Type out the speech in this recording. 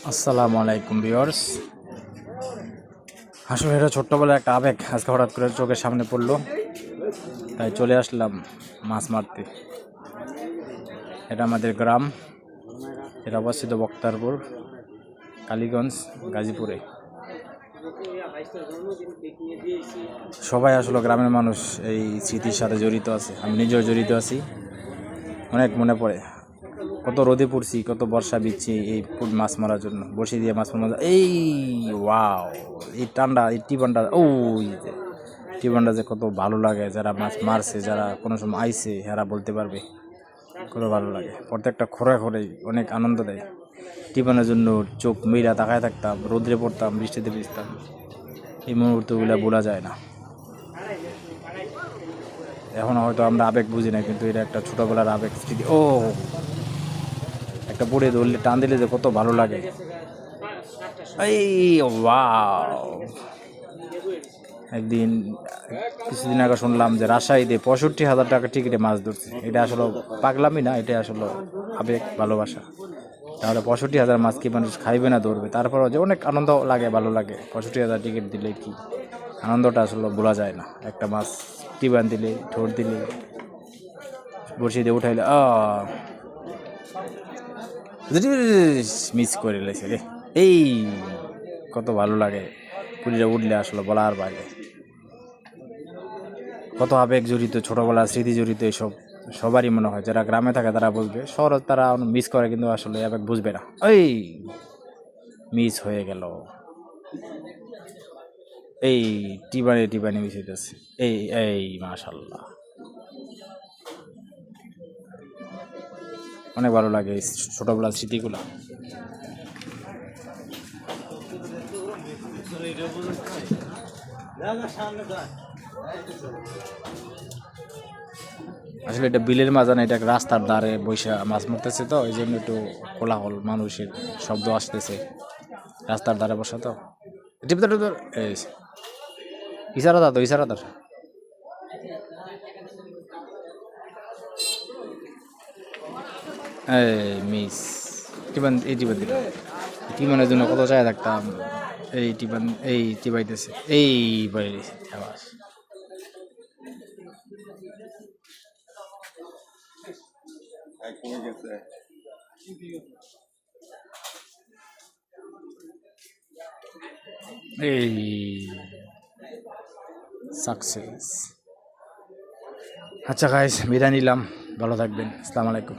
আসসালামু আলাইকুম ভিউয়ার্স। আসলে এটা ছোট্টবেলার একটা আবেগ আজকে হঠাৎ করে চোখের সামনে পড়লো, তাই চলে আসলাম মাছ মারতে। এটা আমাদের গ্রাম, এটা অবস্থিত বক্তারপুর, কালীগঞ্জ, গাজীপুরে। সবাই আসলে গ্রামের মানুষ এই স্মৃতির সাথে জড়িত আছে, আমি নিজেও জড়িত আছি। অনেক মনে পড়ে কত রোদে পড়ছি, কত বর্ষা বিচ্ছি এই মাছ মারার জন্য, বসে দিয়ে মাছ মারা। এই ওয়াও, এই ঠান্ডা, এই টিবান্ডা, টিবান্ডা যে কত ভালো লাগে। যারা মাছ মারছে, যারা কোনো সময় আইছে, এরা বলতে পারবে কত ভালো লাগে। প্রত্যেকটা খোরে খোরে অনেক আনন্দ দেয়। টিবানের জন্য চোখ মেয়েরা তাকায় থাকতাম, রোদ্রে পড়তাম, বৃষ্টিতে ভিজতাম। এই মুহূর্তগুলো ভোলা যায় না। এখন হয়তো আমরা আবেগ বুঝি না, কিন্তু এটা একটা ছোটোবেলার আবেগ স্মৃতি। একটা পড়ে ধরলে টান দিলে যে কত ভালো লাগে। এই ওয়াও, একদিন কিছুদিন আগে শুনলাম যে রাজশাহীতে 65,000 টাকা টিকিটে মাছ ধরছে। এটা আসলে পাগলামি না, এটা আসলে আবেগ, ভালোবাসা। তাহলে 65,000 মাছ কি মানুষ খাইবে না, ধরবে? তারপরও যে অনেক আনন্দ লাগে, ভালো লাগে। 65,000 টিকিট দিলে কি আনন্দটা আসলে ভোলা যায় না। একটা মাছ টিবান দিলে, ঠোঁট দিলে, বড়শি দিয়ে উঠাইলে মিস করে লেছে রে। এই কত ভালো লাগে। পুলিরা উঠলে আসলে বলার বাইরে। কত আবেগ জড়িত, ছোটোবেলার স্মৃতি জড়িত এইসব। সবারই মনে হয়, যারা গ্রামে থাকে তারা বুঝবে, শহর তারা মিস করে, কিন্তু আসলে আবেগ বুঝবে না। এই মিস হয়ে গেল, এই টিবানি মিস হইতেছে। এই এই মাশাল্লাহ, অনেক ভালো লাগে এই ছোটোবেলার স্মৃতিগুলো। আসলে এটা বিলের মাঝ না, এটা রাস্তার ধারে বৈশা মাছ মারতেছে, তো এই জন্য একটু কোলাহল, মানুষের শব্দ আসতেছে। রাস্তার ধারে বসা তো এই ইশারাদার তো ইশারাদার। এই মিস টিবান, এই টিবান দিল। টিবানের জন্য কত চায় থাকতাম। এই টিবান, এই টিবাইতেছে, এই বাইরে আওয়াজ। এই সাকসেস। আচ্ছা গাইস, বিদায় নিলাম, ভালো থাকবেন, আসসালামু আলাইকুম।